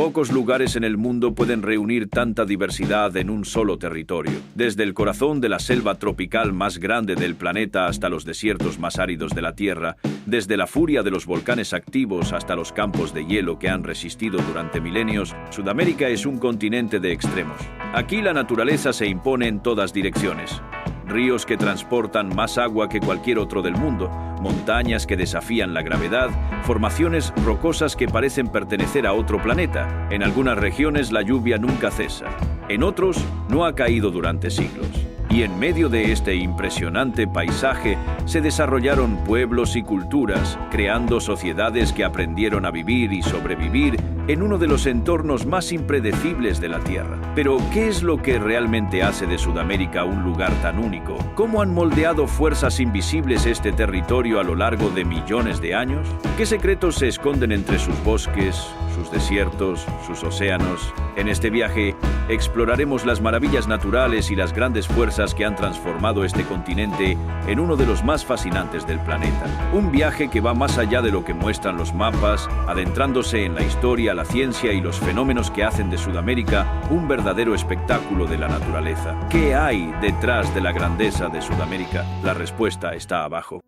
Pocos lugares en el mundo pueden reunir tanta diversidad en un solo territorio. Desde el corazón de la selva tropical más grande del planeta hasta los desiertos más áridos de la Tierra, desde la furia de los volcanes activos hasta los campos de hielo que han resistido durante milenios, Sudamérica es un continente de extremos. Aquí la naturaleza se impone en todas direcciones. Ríos que transportan más agua que cualquier otro del mundo, montañas que desafían la gravedad, formaciones rocosas que parecen pertenecer a otro planeta. En algunas regiones la lluvia nunca cesa, en otros no ha caído durante siglos. Y en medio de este impresionante paisaje se desarrollaron pueblos y culturas, creando sociedades que aprendieron a vivir y sobrevivir en uno de los entornos más impredecibles de la Tierra. Pero, ¿qué es lo que realmente hace de Sudamérica un lugar tan único? ¿Cómo han moldeado fuerzas invisibles este territorio a lo largo de millones de años? ¿Qué secretos se esconden entre sus bosques, sus desiertos, sus océanos? En este viaje exploraremos las maravillas naturales y las grandes fuerzas que han transformado este continente en uno de los más fascinantes del planeta. Un viaje que va más allá de lo que muestran los mapas, adentrándose en la historia, la ciencia y los fenómenos que hacen de Sudamérica un verdadero espectáculo de la naturaleza. ¿Qué hay detrás de la grandeza de Sudamérica? La respuesta está abajo.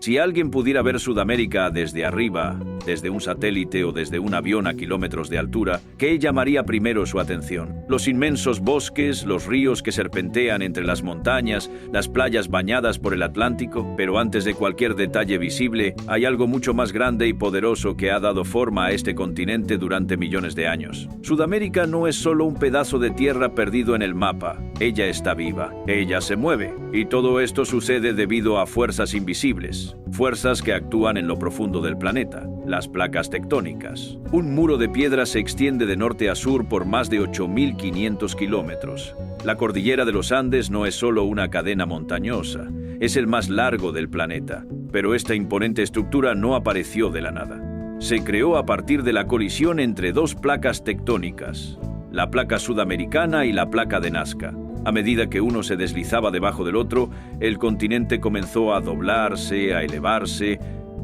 Si alguien pudiera ver Sudamérica desde arriba, desde un satélite o desde un avión a kilómetros de altura, ¿qué llamaría primero su atención? Los inmensos bosques, los ríos que serpentean entre las montañas, las playas bañadas por el Atlántico. Pero antes de cualquier detalle visible, hay algo mucho más grande y poderoso que ha dado forma a este continente durante millones de años. Sudamérica no es solo un pedazo de tierra perdido en el mapa. Ella está viva, ella se mueve. Y todo esto sucede debido a fuerzas invisibles. Fuerzas que actúan en lo profundo del planeta, las placas tectónicas. Un muro de piedra se extiende de norte a sur por más de 8.500 kilómetros. La cordillera de los Andes no es solo una cadena montañosa, es el más largo del planeta. Pero esta imponente estructura no apareció de la nada. Se creó a partir de la colisión entre dos placas tectónicas, la placa sudamericana y la placa de Nazca. A medida que uno se deslizaba debajo del otro, el continente comenzó a doblarse, a elevarse,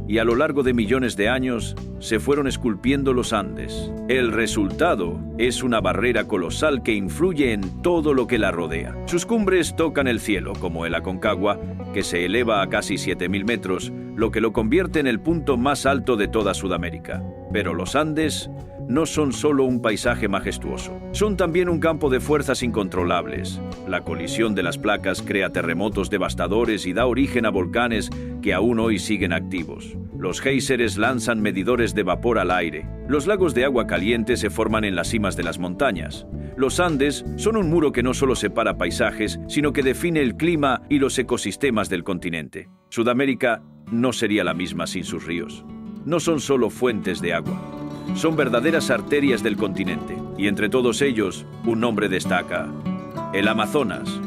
y a lo largo de millones de años se fueron esculpiendo los Andes. El resultado es una barrera colosal que influye en todo lo que la rodea. Sus cumbres tocan el cielo, como el Aconcagua, que se eleva a casi 7.000 metros, lo que lo convierte en el punto más alto de toda Sudamérica. Pero los Andes no son solo un paisaje majestuoso, son también un campo de fuerzas incontrolables. La colisión de las placas crea terremotos devastadores y da origen a volcanes que aún hoy siguen activos. Los géiseres lanzan medidores de vapor al aire. Los lagos de agua caliente se forman en las cimas de las montañas. Los Andes son un muro que no solo separa paisajes, sino que define el clima y los ecosistemas del continente. Sudamérica no sería la misma sin sus ríos. No son solo fuentes de agua. Son verdaderas arterias del continente, y entre todos ellos, un nombre destaca: el Amazonas.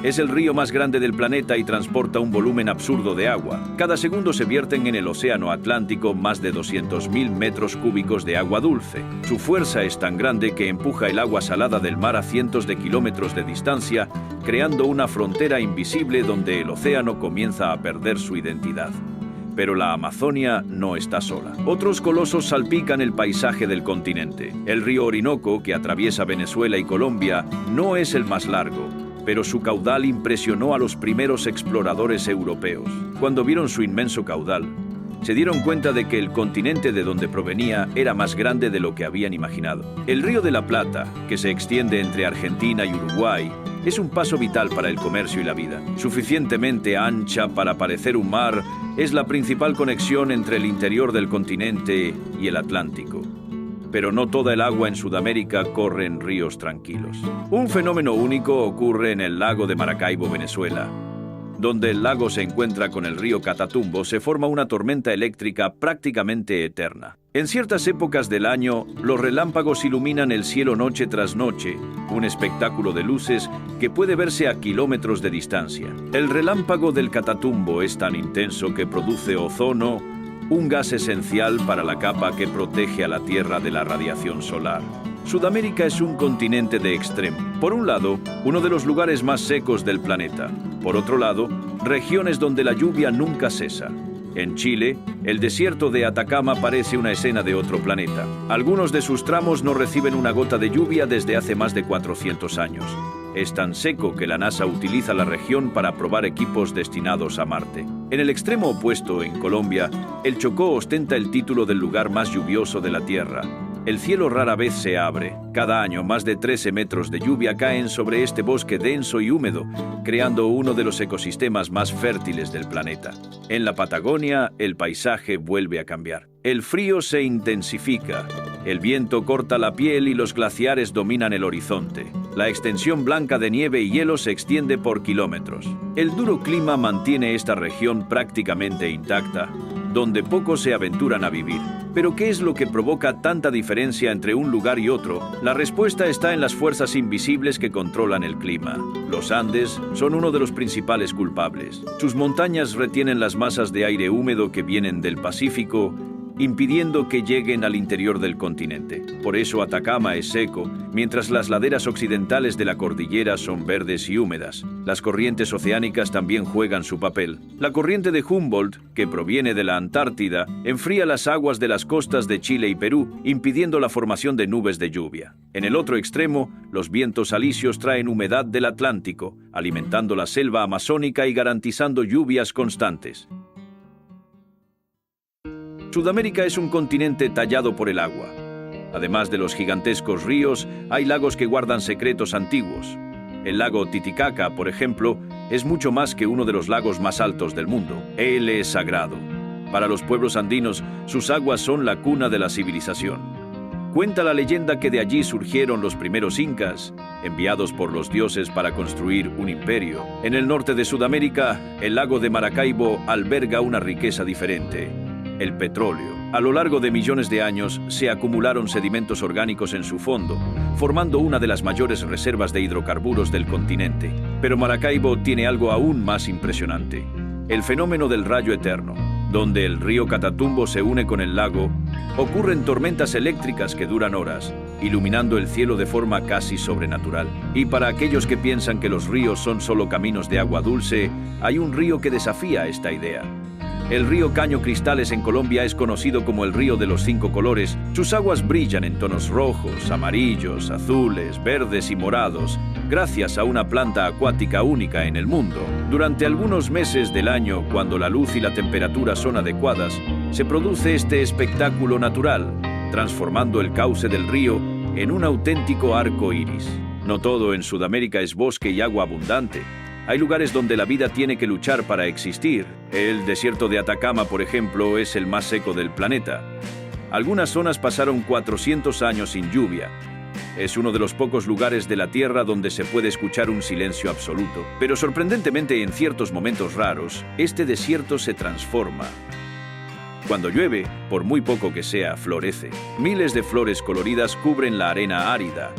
Es el río más grande del planeta y transporta un volumen absurdo de agua. Cada segundo se vierten en el océano Atlántico más de 200.000 metros cúbicos de agua dulce. Su fuerza es tan grande que empuja el agua salada del mar a cientos de kilómetros de distancia, creando una frontera invisible donde el océano comienza a perder su identidad. Pero la Amazonia no está sola. Otros colosos salpican el paisaje del continente. El río Orinoco, que atraviesa Venezuela y Colombia, no es el más largo, pero su caudal impresionó a los primeros exploradores europeos. Cuando vieron su inmenso caudal, se dieron cuenta de que el continente de donde provenía era más grande de lo que habían imaginado. El Río de la Plata, que se extiende entre Argentina y Uruguay, es un paso vital para el comercio y la vida. Suficientemente ancha para parecer un mar, es la principal conexión entre el interior del continente y el Atlántico. Pero no toda el agua en Sudamérica corre en ríos tranquilos. Un fenómeno único ocurre en el lago de Maracaibo, Venezuela. Donde el lago se encuentra con el río Catatumbo, se forma una tormenta eléctrica prácticamente eterna. En ciertas épocas del año, los relámpagos iluminan el cielo noche tras noche, un espectáculo de luces que puede verse a kilómetros de distancia. El relámpago del Catatumbo es tan intenso que produce ozono, un gas esencial para la capa que protege a la Tierra de la radiación solar. Sudamérica es un continente de extremo. Por un lado, uno de los lugares más secos del planeta. Por otro lado, regiones donde la lluvia nunca cesa. En Chile, el desierto de Atacama parece una escena de otro planeta. Algunos de sus tramos no reciben una gota de lluvia desde hace más de 400 años. Es tan seco que la NASA utiliza la región para probar equipos destinados a Marte. En el extremo opuesto, en Colombia, el Chocó ostenta el título del lugar más lluvioso de la Tierra. El cielo rara vez se abre. Cada año, más de 13 metros de lluvia caen sobre este bosque denso y húmedo, creando uno de los ecosistemas más fértiles del planeta. En la Patagonia, el paisaje vuelve a cambiar. El frío se intensifica. El viento corta la piel y los glaciares dominan el horizonte. La extensión blanca de nieve y hielo se extiende por kilómetros. El duro clima mantiene esta región prácticamente intacta, donde pocos se aventuran a vivir. ¿Pero qué es lo que provoca tanta diferencia entre un lugar y otro? La respuesta está en las fuerzas invisibles que controlan el clima. Los Andes son uno de los principales culpables. Sus montañas retienen las masas de aire húmedo que vienen del Pacífico, impidiendo que lleguen al interior del continente. Por eso Atacama es seco, mientras las laderas occidentales de la cordillera son verdes y húmedas. Las corrientes oceánicas también juegan su papel. La corriente de Humboldt, que proviene de la Antártida, enfría las aguas de las costas de Chile y Perú, impidiendo la formación de nubes de lluvia. En el otro extremo, los vientos alisios traen humedad del Atlántico, alimentando la selva amazónica y garantizando lluvias constantes. Sudamérica es un continente tallado por el agua. Además de los gigantescos ríos, hay lagos que guardan secretos antiguos. El lago Titicaca, por ejemplo, es mucho más que uno de los lagos más altos del mundo. Él es sagrado. Para los pueblos andinos, sus aguas son la cuna de la civilización. Cuenta la leyenda que de allí surgieron los primeros incas, enviados por los dioses para construir un imperio. En el norte de Sudamérica, el lago de Maracaibo alberga una riqueza diferente: el petróleo. A lo largo de millones de años se acumularon sedimentos orgánicos en su fondo, formando una de las mayores reservas de hidrocarburos del continente. Pero Maracaibo tiene algo aún más impresionante: el fenómeno del rayo eterno. Donde el río Catatumbo se une con el lago, ocurren tormentas eléctricas que duran horas, iluminando el cielo de forma casi sobrenatural. Y para aquellos que piensan que los ríos son solo caminos de agua dulce, hay un río que desafía esta idea. El río Caño Cristales en Colombia es conocido como el río de los 5 colores. Sus aguas brillan en tonos rojos, amarillos, azules, verdes y morados, gracias a una planta acuática única en el mundo. Durante algunos meses del año, cuando la luz y la temperatura son adecuadas, se produce este espectáculo natural, transformando el cauce del río en un auténtico arco iris. No todo en Sudamérica es bosque y agua abundante. Hay lugares donde la vida tiene que luchar para existir. El desierto de Atacama, por ejemplo, es el más seco del planeta. Algunas zonas pasaron 400 años sin lluvia. Es uno de los pocos lugares de la Tierra donde se puede escuchar un silencio absoluto. Pero sorprendentemente, en ciertos momentos raros, este desierto se transforma. Cuando llueve, por muy poco que sea, florece. Miles de flores coloridas cubren la arena árida,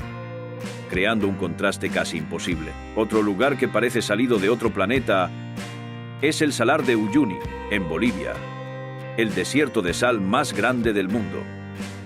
creando un contraste casi imposible. Otro lugar que parece salido de otro planeta es el Salar de Uyuni, en Bolivia, el desierto de sal más grande del mundo.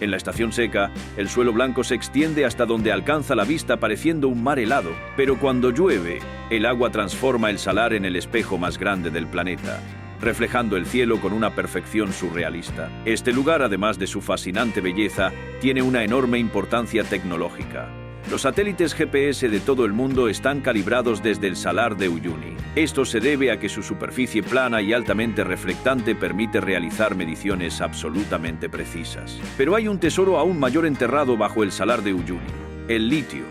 En la estación seca, el suelo blanco se extiende hasta donde alcanza la vista, pareciendo un mar helado. Pero cuando llueve, el agua transforma el salar en el espejo más grande del planeta, reflejando el cielo con una perfección surrealista. Este lugar, además de su fascinante belleza, tiene una enorme importancia tecnológica. Los satélites GPS de todo el mundo están calibrados desde el Salar de Uyuni. Esto se debe a que su superficie plana y altamente reflectante permite realizar mediciones absolutamente precisas. Pero hay un tesoro aún mayor enterrado bajo el Salar de Uyuni: el litio.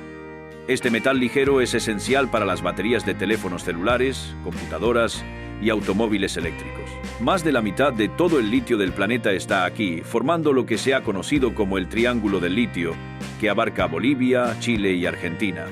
Este metal ligero es esencial para las baterías de teléfonos celulares, computadoras y automóviles eléctricos. Más de la mitad de todo el litio del planeta está aquí, formando lo que se ha conocido como el Triángulo del Litio, que abarca Bolivia, Chile y Argentina.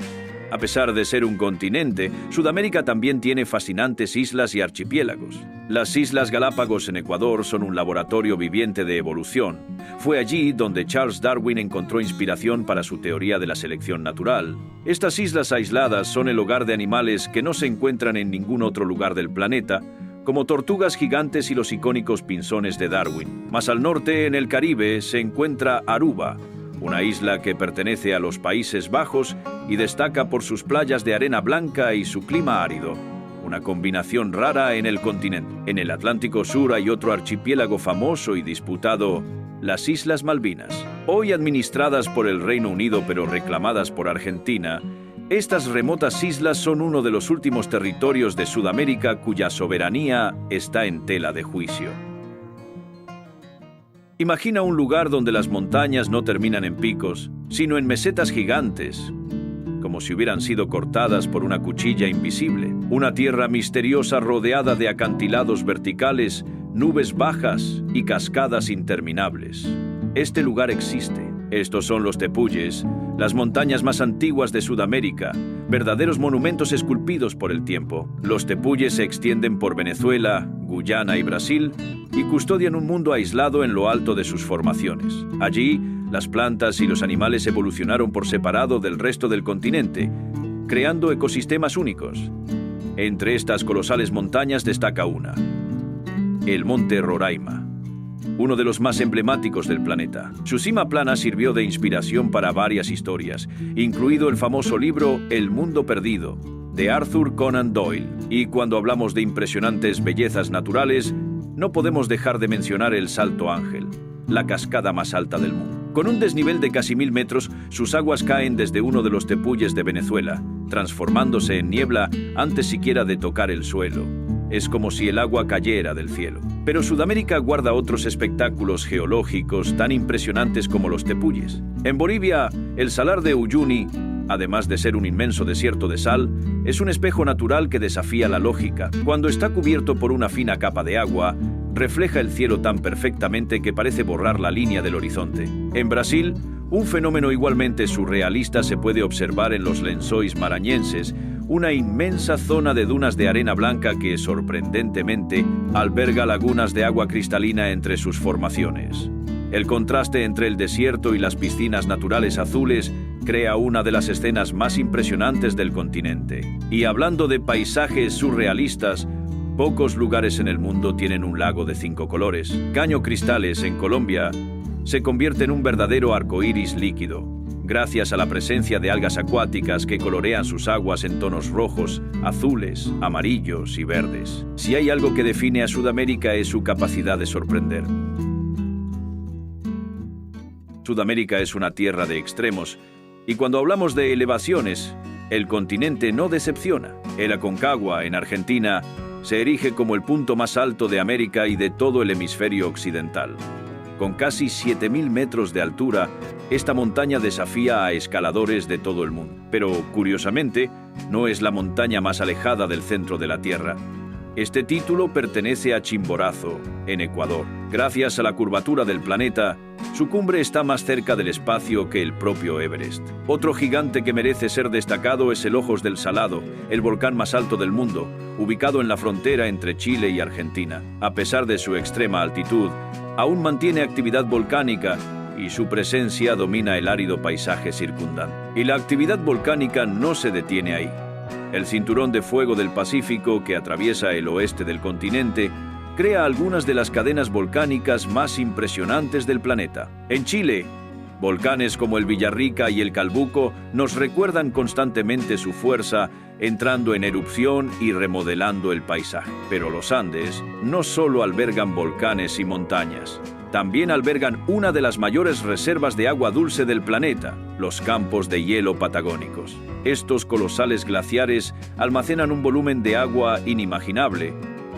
A pesar de ser un continente, Sudamérica también tiene fascinantes islas y archipiélagos. Las Islas Galápagos en Ecuador son un laboratorio viviente de evolución. Fue allí donde Charles Darwin encontró inspiración para su teoría de la selección natural. Estas islas aisladas son el hogar de animales que no se encuentran en ningún otro lugar del planeta, como tortugas gigantes y los icónicos pinzones de Darwin. Más al norte, en el Caribe, se encuentra Aruba, una isla que pertenece a los Países Bajos y destaca por sus playas de arena blanca y su clima árido. una combinación rara en el continente. En el Atlántico Sur hay otro archipiélago famoso y disputado, las Islas Malvinas. Hoy administradas por el Reino Unido pero reclamadas por Argentina, estas remotas islas son uno de los últimos territorios de Sudamérica cuya soberanía está en tela de juicio. Imagina un lugar donde las montañas no terminan en picos, sino en mesetas gigantes, como si hubieran sido cortadas por una cuchilla invisible. Una tierra misteriosa rodeada de acantilados verticales, nubes bajas y cascadas interminables. Este lugar existe. Estos son los tepuyes, las montañas más antiguas de Sudamérica, verdaderos monumentos esculpidos por el tiempo. Los tepuyes se extienden por Venezuela, Guyana y Brasil y custodian un mundo aislado en lo alto de sus formaciones. Allí, las plantas y los animales evolucionaron por separado del resto del continente, creando ecosistemas únicos. Entre estas colosales montañas destaca una, el Monte Roraima, uno de los más emblemáticos del planeta. Su cima plana sirvió de inspiración para varias historias, incluido el famoso libro El Mundo Perdido, de Arthur Conan Doyle. Y cuando hablamos de impresionantes bellezas naturales, no podemos dejar de mencionar el Salto Ángel, la cascada más alta del mundo. Con un desnivel de casi 1000 metros, sus aguas caen desde uno de los tepuyes de Venezuela, transformándose en niebla antes siquiera de tocar el suelo. Es como si el agua cayera del cielo. Pero Sudamérica guarda otros espectáculos geológicos tan impresionantes como los tepuyes. En Bolivia, el Salar de Uyuni, además de ser un inmenso desierto de sal, es un espejo natural que desafía la lógica. Cuando está cubierto por una fina capa de agua, refleja el cielo tan perfectamente que parece borrar la línea del horizonte. En Brasil, un fenómeno igualmente surrealista se puede observar en los Lençóis Maranhenses, una inmensa zona de dunas de arena blanca que, sorprendentemente, alberga lagunas de agua cristalina entre sus formaciones. El contraste entre el desierto y las piscinas naturales azules crea una de las escenas más impresionantes del continente. Y hablando de paisajes surrealistas, pocos lugares en el mundo tienen un lago de 5 colores. Caño Cristales, en Colombia, se convierte en un verdadero arcoíris líquido, gracias a la presencia de algas acuáticas que colorean sus aguas en tonos rojos, azules, amarillos y verdes. Si hay algo que define a Sudamérica es su capacidad de sorprender. Sudamérica es una tierra de extremos, y cuando hablamos de elevaciones, el continente no decepciona. El Aconcagua, en Argentina, se erige como el punto más alto de América y de todo el hemisferio occidental. Con casi 7000 metros de altura, esta montaña desafía a escaladores de todo el mundo. Pero, curiosamente, no es la montaña más alejada del centro de la Tierra. Este título pertenece a Chimborazo, en Ecuador. Gracias a la curvatura del planeta, su cumbre está más cerca del espacio que el propio Everest. Otro gigante que merece ser destacado es el Ojos del Salado, el volcán más alto del mundo, ubicado en la frontera entre Chile y Argentina. A pesar de su extrema altitud, aún mantiene actividad volcánica y su presencia domina el árido paisaje circundante. Y la actividad volcánica no se detiene ahí. El cinturón de fuego del Pacífico, que atraviesa el oeste del continente, crea algunas de las cadenas volcánicas más impresionantes del planeta. En Chile, volcanes como el Villarrica y el Calbuco nos recuerdan constantemente su fuerza, entrando en erupción y remodelando el paisaje. Pero los Andes no solo albergan volcanes y montañas, también albergan una de las mayores reservas de agua dulce del planeta, los campos de hielo patagónicos. Estos colosales glaciares almacenan un volumen de agua inimaginable,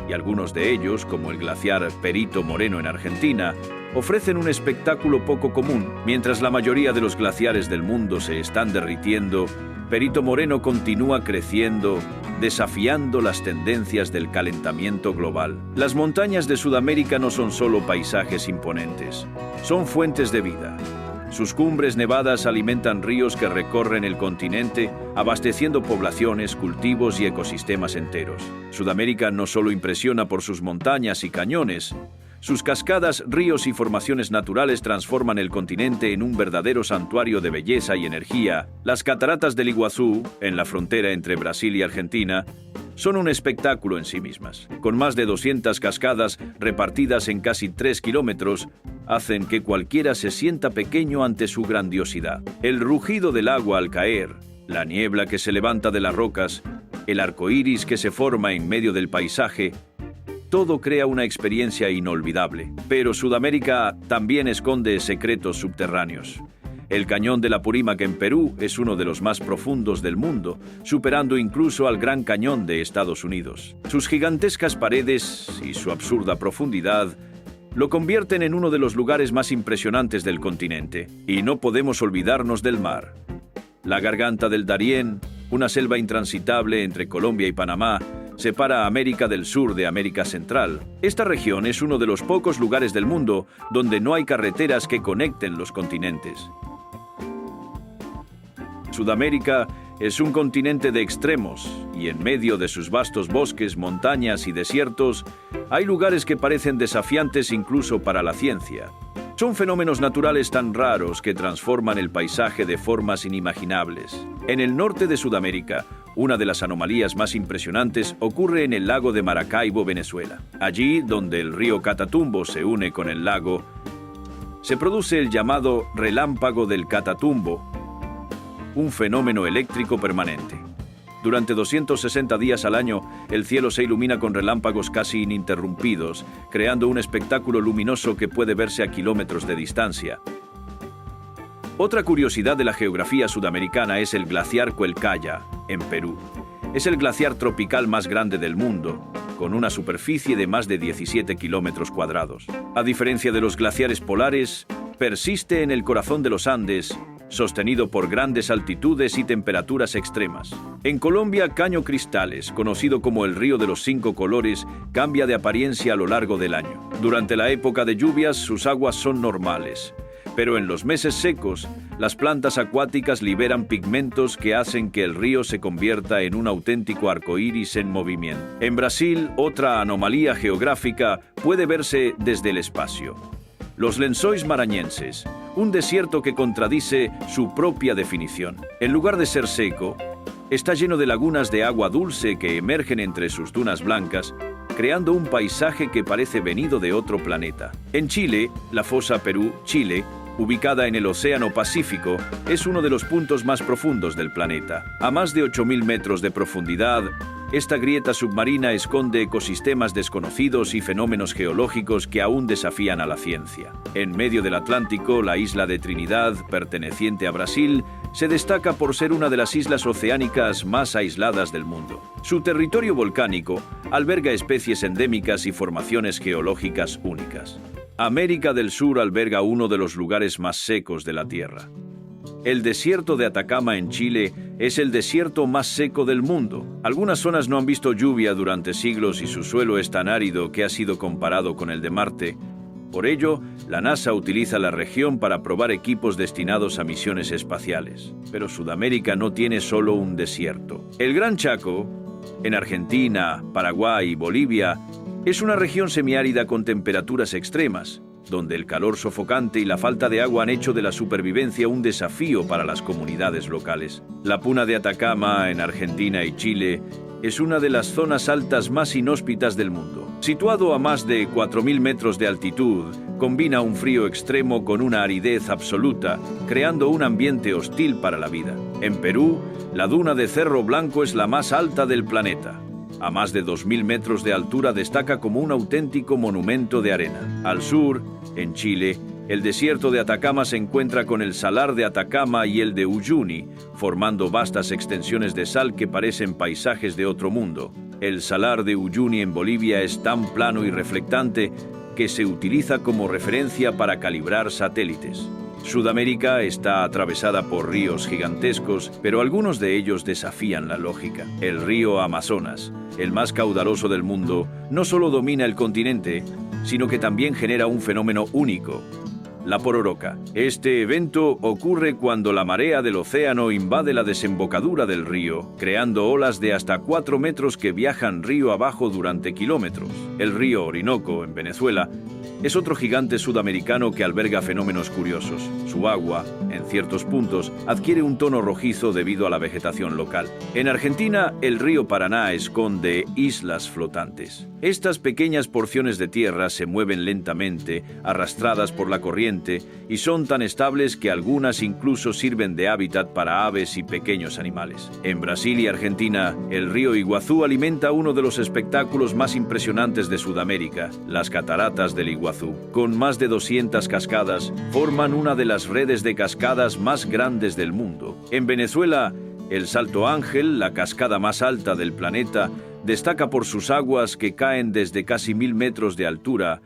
y algunos de ellos, como el glaciar Perito Moreno en Argentina, ofrecen un espectáculo poco común. Mientras la mayoría de los glaciares del mundo se están derritiendo, Perito Moreno continúa creciendo, desafiando las tendencias del calentamiento global. Las montañas de Sudamérica no son solo paisajes imponentes, son fuentes de vida. Sus cumbres nevadas alimentan ríos que recorren el continente, abasteciendo poblaciones, cultivos y ecosistemas enteros. Sudamérica no solo impresiona por sus montañas y cañones, sus cascadas, ríos y formaciones naturales transforman el continente en un verdadero santuario de belleza y energía. Las cataratas del Iguazú, en la frontera entre Brasil y Argentina, son un espectáculo en sí mismas. Con más de 200 cascadas repartidas en casi 3 kilómetros, hacen que cualquiera se sienta pequeño ante su grandiosidad. El rugido del agua al caer, la niebla que se levanta de las rocas el arco iris que se forma en medio del paisaje, todo crea una experiencia inolvidable. Pero Sudamérica también esconde secretos subterráneos. El cañón de la Apurímac en Perú es uno de los más profundos del mundo, superando incluso al Gran Cañón de Estados Unidos. Sus gigantescas paredes y su absurda profundidad lo convierten en uno de los lugares más impresionantes del continente. Y no podemos olvidarnos del mar. La garganta del Darién, una selva intransitable entre Colombia y Panamá, separa a América del Sur de América Central. Esta región es uno de los pocos lugares del mundo donde no hay carreteras que conecten los continentes. Sudamérica es un continente de extremos, y en medio de sus vastos bosques, montañas y desiertos, hay lugares que parecen desafiantes incluso para la ciencia. Son fenómenos naturales tan raros que transforman el paisaje de formas inimaginables. En el norte de Sudamérica, una de las anomalías más impresionantes ocurre en el lago de Maracaibo, Venezuela. Allí, donde el río Catatumbo se une con el lago, se produce el llamado relámpago del Catatumbo, un fenómeno eléctrico permanente. Durante 260 días al año, el cielo se ilumina con relámpagos casi ininterrumpidos, creando un espectáculo luminoso que puede verse a kilómetros de distancia. Otra curiosidad de la geografía sudamericana es el glaciar Cuelcaya, en Perú. Es el glaciar tropical más grande del mundo, con una superficie de más de 17 kilómetros cuadrados. A diferencia de los glaciares polares, persiste en el corazón de los Andes, sostenido por grandes altitudes y temperaturas extremas. En Colombia, Caño Cristales, conocido como el Río de los Cinco Colores, cambia de apariencia a lo largo del año. Durante la época de lluvias, sus aguas son normales, pero en los meses secos, las plantas acuáticas liberan pigmentos que hacen que el río se convierta en un auténtico arco iris en movimiento. En Brasil, otra anomalía geográfica puede verse desde el espacio. Los Lençóis Maranhenses, un desierto que contradice su propia definición. En lugar de ser seco, está lleno de lagunas de agua dulce que emergen entre sus dunas blancas, creando un paisaje que parece venido de otro planeta. En Chile, la fosa Perú-Chile, ubicada en el Océano Pacífico, es uno de los puntos más profundos del planeta. A más de 8.000 metros de profundidad, esta grieta submarina esconde ecosistemas desconocidos y fenómenos geológicos que aún desafían a la ciencia. En medio del Atlántico, la isla de Trinidad, perteneciente a Brasil, se destaca por ser una de las islas oceánicas más aisladas del mundo. Su territorio volcánico alberga especies endémicas y formaciones geológicas únicas. América del Sur alberga uno de los lugares más secos de la Tierra. El desierto de Atacama en Chile es el desierto más seco del mundo. Algunas zonas no han visto lluvia durante siglos y su suelo es tan árido que ha sido comparado con el de Marte. Por ello, la NASA utiliza la región para probar equipos destinados a misiones espaciales. Pero Sudamérica no tiene solo un desierto. El Gran Chaco, en Argentina, Paraguay y Bolivia, es una región semiárida con temperaturas extremas, donde el calor sofocante y la falta de agua han hecho de la supervivencia un desafío para las comunidades locales. La Puna de Atacama, en Argentina y Chile, es una de las zonas altas más inhóspitas del mundo. Situado a más de 4.000 metros de altitud, combina un frío extremo con una aridez absoluta, creando un ambiente hostil para la vida. En Perú, la duna de Cerro Blanco es la más alta del planeta. A más de 2.000 metros de altura destaca como un auténtico monumento de arena. Al sur, en Chile, el desierto de Atacama se encuentra con el Salar de Atacama y el de Uyuni, formando vastas extensiones de sal que parecen paisajes de otro mundo. El Salar de Uyuni en Bolivia es tan plano y reflectante que se utiliza como referencia para calibrar satélites. Sudamérica está atravesada por ríos gigantescos, pero algunos de ellos desafían la lógica. El río Amazonas, el más caudaloso del mundo, no solo domina el continente, sino que también genera un fenómeno único: la pororoca. Este evento ocurre cuando la marea del océano invade la desembocadura del río, creando olas de hasta 4 metros que viajan río abajo durante kilómetros. El río Orinoco, en Venezuela, es otro gigante sudamericano que alberga fenómenos curiosos. Su agua, en ciertos puntos, adquiere un tono rojizo debido a la vegetación local. En Argentina, el río Paraná esconde islas flotantes. Estas pequeñas porciones de tierra se mueven lentamente, arrastradas por la corriente suficiente y son tan estables que algunas incluso sirven de hábitat para aves y pequeños animales. En Brasil y Argentina, el río Iguazú alimenta uno de los espectáculos más impresionantes de Sudamérica, las cataratas del Iguazú. Con más de 200 cascadas, forman una de las redes de cascadas más grandes del mundo. En Venezuela, el Salto Ángel, la cascada más alta del planeta, destaca por sus aguas que caen desde casi 1000 metros de altura,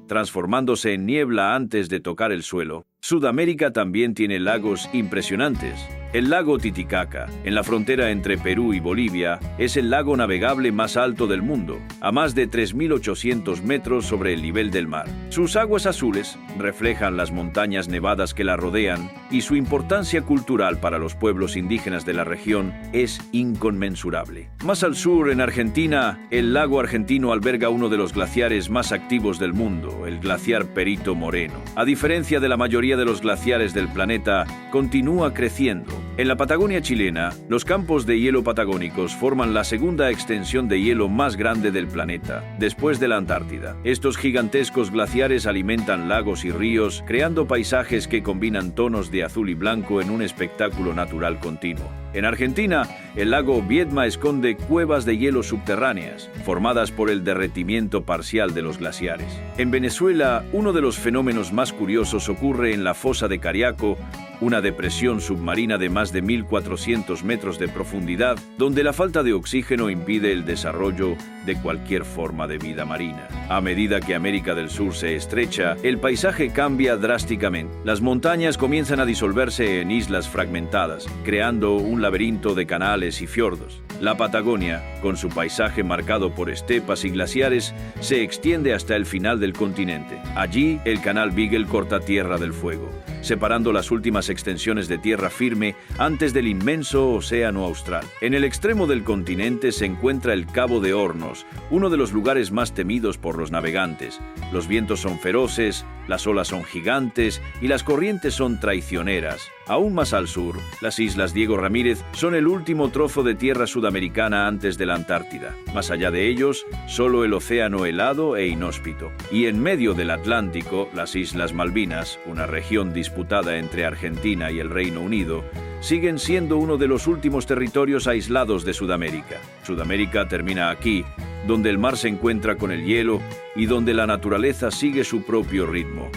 transformándose en niebla antes de tocar el suelo. Sudamérica también tiene lagos impresionantes. El lago Titicaca, en la frontera entre Perú y Bolivia, es el lago navegable más alto del mundo, a más de 3.800 metros sobre el nivel del mar. Sus aguas azules reflejan las montañas nevadas que la rodean y su importancia cultural para los pueblos indígenas de la región es inconmensurable. Más al sur, en Argentina, el lago argentino alberga uno de los glaciares más activos del mundo, el glaciar Perito Moreno. A diferencia de la mayoría de los glaciares del planeta, continúa creciendo. En la Patagonia chilena, los campos de hielo patagónicos forman la segunda extensión de hielo más grande del planeta, después de la Antártida. Estos gigantescos glaciares alimentan lagos y ríos, creando paisajes que combinan tonos de azul y blanco en un espectáculo natural continuo. En Argentina, el lago Viedma esconde cuevas de hielo subterráneas, formadas por el derretimiento parcial de los glaciares. En Venezuela, uno de los fenómenos más curiosos ocurre en la fosa de Cariaco, una depresión submarina de más de 1.400 metros de profundidad, donde la falta de oxígeno impide el desarrollo de cualquier forma de vida marina. A medida que América del Sur se estrecha, el paisaje cambia drásticamente. Las montañas comienzan a disolverse en islas fragmentadas, creando un laberinto de canales y fiordos. La Patagonia, con su paisaje marcado por estepas y glaciares, se extiende hasta el final del continente. Allí, el canal Beagle corta Tierra del Fuego, separando las últimas extensiones de tierra firme antes del inmenso océano austral. En el extremo del continente se encuentra el Cabo de Hornos, uno de los lugares más temidos por los navegantes. Los vientos son feroces, las olas son gigantes y las corrientes son traicioneras. Aún más al sur, las Islas Diego Ramírez son el último trozo de tierra sudamericana antes de la Antártida. Más allá de ellos, solo el océano helado e inhóspito. Y en medio del Atlántico, las Islas Malvinas, una región disputada entre Argentina y el Reino Unido, siguen siendo uno de los últimos territorios aislados de Sudamérica. Sudamérica termina aquí, donde el mar se encuentra con el hielo y donde la naturaleza sigue su propio ritmo,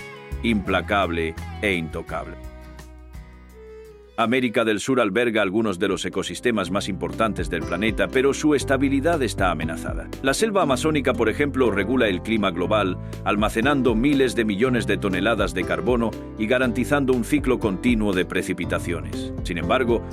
implacable e intocable. América del Sur alberga algunos de los ecosistemas más importantes del planeta, pero su estabilidad está amenazada. La selva amazónica, por ejemplo, regula el clima global, almacenando miles de millones de toneladas de carbono y garantizando un ciclo continuo de precipitaciones. Sin embargo,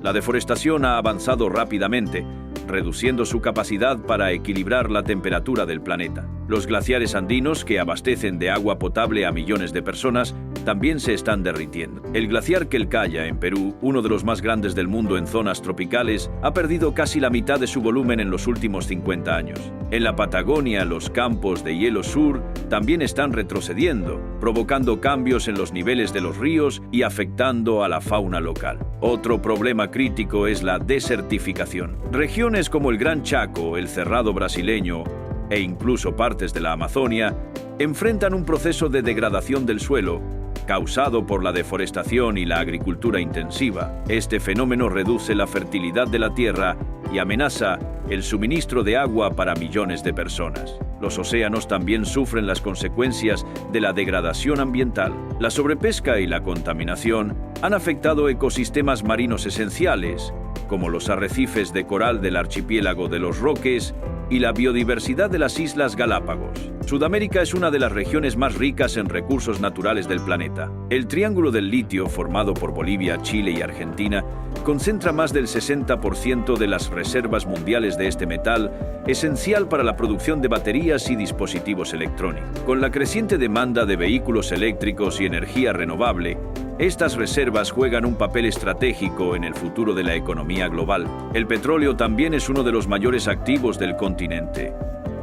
la deforestación ha avanzado rápidamente, reduciendo su capacidad para equilibrar la temperatura del planeta. Los glaciares andinos, que abastecen de agua potable a millones de personas, también se están derritiendo. El glaciar Quelcaya, en Perú, uno de los más grandes del mundo en zonas tropicales, ha perdido casi la mitad de su volumen en los últimos 50 años. En la Patagonia, los campos de hielo sur también están retrocediendo, provocando cambios en los niveles de los ríos y afectando a la fauna local. Otro problema crítico es la desertificación. Regiones como el Gran Chaco, el Cerrado brasileño e incluso partes de la Amazonia enfrentan un proceso de degradación del suelo causado por la deforestación y la agricultura intensiva. Este fenómeno reduce la fertilidad de la tierra y amenaza el suministro de agua para millones de personas. Los océanos también sufren las consecuencias de la degradación ambiental. La sobrepesca y la contaminación han afectado ecosistemas marinos esenciales, como los arrecifes de coral del archipiélago de los Roques y la biodiversidad de las Islas Galápagos. Sudamérica es una de las regiones más ricas en recursos naturales del planeta. El Triángulo del Litio, formado por Bolivia, Chile y Argentina, concentra más del 60% de las reservas mundiales de este metal, esencial para la producción de baterías y dispositivos electrónicos. Con la creciente demanda de vehículos eléctricos y energía renovable, estas reservas juegan un papel estratégico en el futuro de la economía global. El petróleo también es uno de los mayores activos del continente.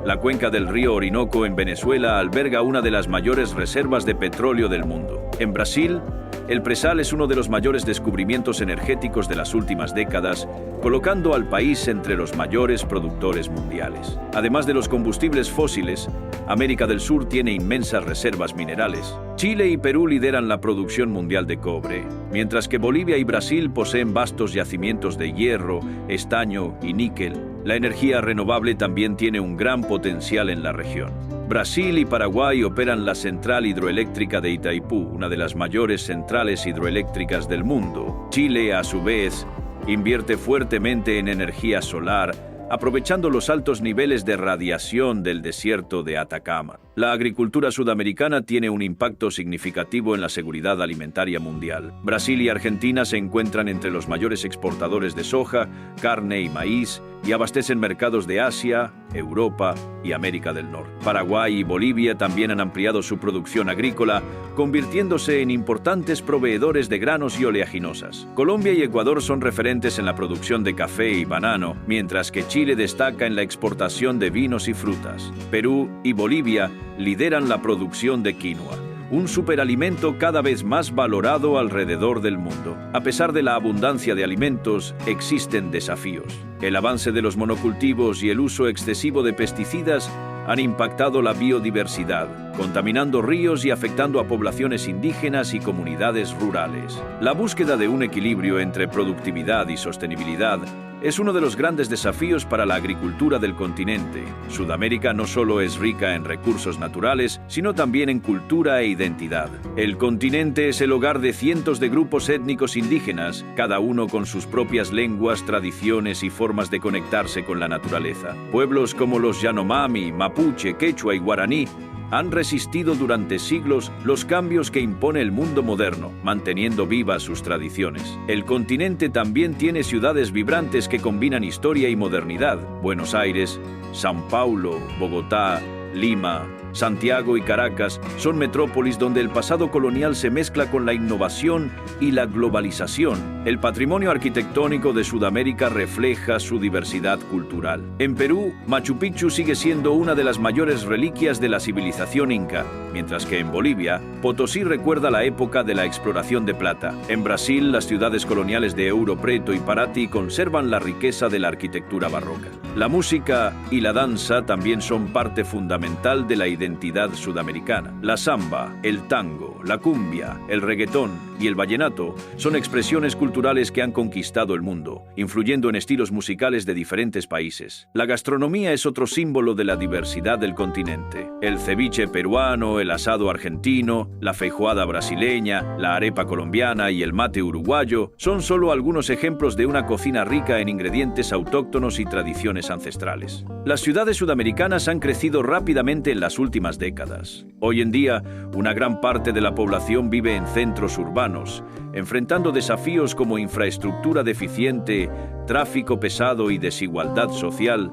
La cuenca del río Orinoco en Venezuela alberga una de las mayores reservas de petróleo del mundo. En Brasil, El presal es uno de los mayores descubrimientos energéticos de las últimas décadas, colocando al país entre los mayores productores mundiales. Además de los combustibles fósiles, América del Sur tiene inmensas reservas minerales. Chile y Perú lideran la producción mundial de cobre, mientras que Bolivia y Brasil poseen vastos yacimientos de hierro, estaño y níquel. La energía renovable también tiene un gran potencial en la región. Brasil y Paraguay operan la central hidroeléctrica de Itaipú, una de las mayores centrales hidroeléctricas del mundo. Chile, a su vez, invierte fuertemente en energía solar, aprovechando los altos niveles de radiación del desierto de Atacama. La agricultura sudamericana tiene un impacto significativo en la seguridad alimentaria mundial. Brasil y Argentina se encuentran entre los mayores exportadores de soja, carne y maíz, y abastecen mercados de Asia, Europa y América del Norte. Paraguay y Bolivia también han ampliado su producción agrícola, convirtiéndose en importantes proveedores de granos y oleaginosas. Colombia y Ecuador son referentes en la producción de café y banano, mientras que Chile destaca en la exportación de vinos y frutas. Perú y Bolivia lideran la producción de quinoa, un superalimento cada vez más valorado alrededor del mundo. A pesar de la abundancia de alimentos, existen desafíos. El avance de los monocultivos y el uso excesivo de pesticidas han impactado la biodiversidad, contaminando ríos y afectando a poblaciones indígenas y comunidades rurales. La búsqueda de un equilibrio entre productividad y sostenibilidad es uno de los grandes desafíos para la agricultura del continente. Sudamérica no solo es rica en recursos naturales, sino también en cultura e identidad. El continente es el hogar de cientos de grupos étnicos indígenas, cada uno con sus propias lenguas, tradiciones y formas de conectarse con la naturaleza. Pueblos como los Yanomami, Mapuche, Quechua y Guaraní han resistido durante siglos los cambios que impone el mundo moderno, manteniendo vivas sus tradiciones. El continente también tiene ciudades vibrantes que combinan historia y modernidad. Buenos Aires, São Paulo, Bogotá, Lima, Santiago y Caracas son metrópolis donde el pasado colonial se mezcla con la innovación y la globalización. El patrimonio arquitectónico de Sudamérica refleja su diversidad cultural. En Perú, Machu Picchu sigue siendo una de las mayores reliquias de la civilización inca, mientras que en Bolivia, Potosí recuerda la época de la exploración de plata. En Brasil, las ciudades coloniales de Ouro Preto y Paraty conservan la riqueza de la arquitectura barroca. La música y la danza también son parte fundamental de la identidad sudamericana. La samba, el tango, la cumbia, el reggaetón y el vallenato son expresiones culturales que han conquistado el mundo, influyendo en estilos musicales de diferentes países. La gastronomía es otro símbolo de la diversidad del continente. El ceviche peruano, el asado argentino, la feijoada brasileña, la arepa colombiana y el mate uruguayo son solo algunos ejemplos de una cocina rica en ingredientes autóctonos y tradiciones ancestrales. Las ciudades sudamericanas han crecido rápidamente en las últimas décadas. Hoy en día, una gran parte de la población vive en centros urbanos, enfrentando desafíos como infraestructura deficiente, tráfico pesado y desigualdad social.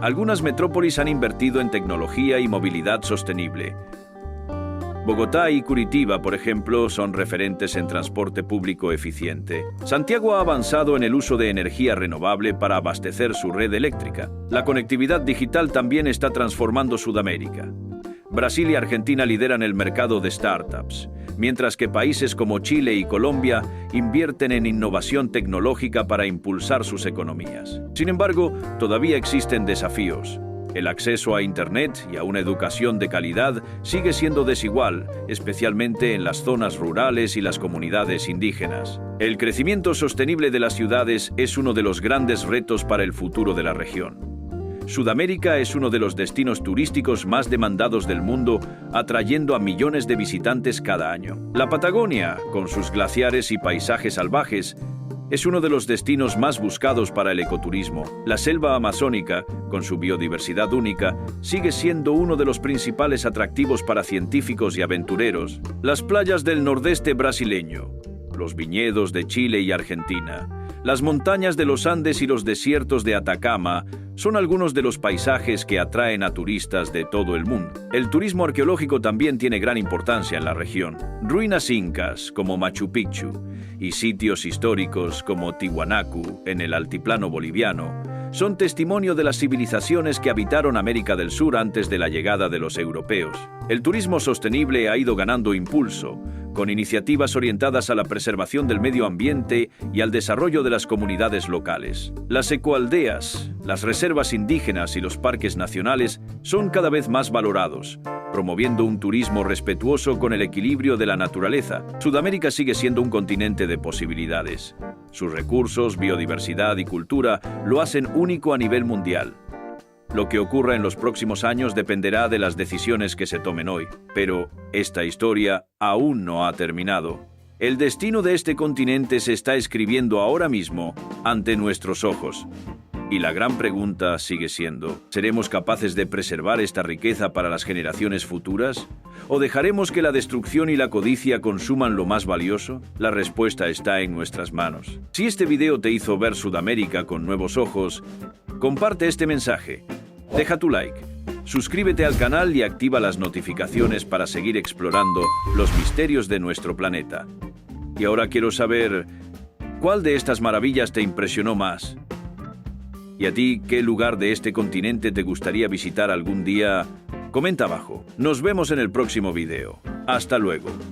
Algunas metrópolis han invertido en tecnología y movilidad sostenible. Bogotá y Curitiba, por ejemplo, son referentes en transporte público eficiente. Santiago ha avanzado en el uso de energía renovable para abastecer su red eléctrica. La conectividad digital también está transformando Sudamérica. Brasil y Argentina lideran el mercado de startups, mientras que países como Chile y Colombia invierten en innovación tecnológica para impulsar sus economías. Sin embargo, todavía existen desafíos. El acceso a Internet y a una educación de calidad sigue siendo desigual, especialmente en las zonas rurales y las comunidades indígenas. El crecimiento sostenible de las ciudades es uno de los grandes retos para el futuro de la región. Sudamérica es uno de los destinos turísticos más demandados del mundo, atrayendo a millones de visitantes cada año. La Patagonia, con sus glaciares y paisajes salvajes, es uno de los destinos más buscados para el ecoturismo. La selva amazónica, con su biodiversidad única, sigue siendo uno de los principales atractivos para científicos y aventureros. Las playas del nordeste brasileño, los viñedos de Chile y Argentina, las montañas de los Andes y los desiertos de Atacama son algunos de los paisajes que atraen a turistas de todo el mundo. El turismo arqueológico también tiene gran importancia en la región. Ruinas incas como Machu Picchu y sitios históricos como Tiwanaku en el altiplano boliviano son testimonio de las civilizaciones que habitaron América del Sur antes de la llegada de los europeos. El turismo sostenible ha ido ganando impulso, con iniciativas orientadas a la preservación del medio ambiente y al desarrollo de las comunidades locales. Las ecoaldeas, las reservas indígenas y los parques nacionales son cada vez más valorados, promoviendo un turismo respetuoso con el equilibrio de la naturaleza. Sudamérica sigue siendo un continente de posibilidades. Sus recursos, biodiversidad y cultura lo hacen único a nivel mundial. Lo que ocurra en los próximos años dependerá de las decisiones que se tomen hoy, pero esta historia aún no ha terminado. El destino de este continente se está escribiendo ahora mismo ante nuestros ojos. Y la gran pregunta sigue siendo, ¿seremos capaces de preservar esta riqueza para las generaciones futuras? ¿O dejaremos que la destrucción y la codicia consuman lo más valioso? La respuesta está en nuestras manos. Si este video te hizo ver Sudamérica con nuevos ojos, comparte este mensaje. Deja tu like, suscríbete al canal y activa las notificaciones para seguir explorando los misterios de nuestro planeta. Y ahora quiero saber, ¿cuál de estas maravillas te impresionó más? ¿Y a ti qué lugar de este continente te gustaría visitar algún día? Comenta abajo. Nos vemos en el próximo video. Hasta luego.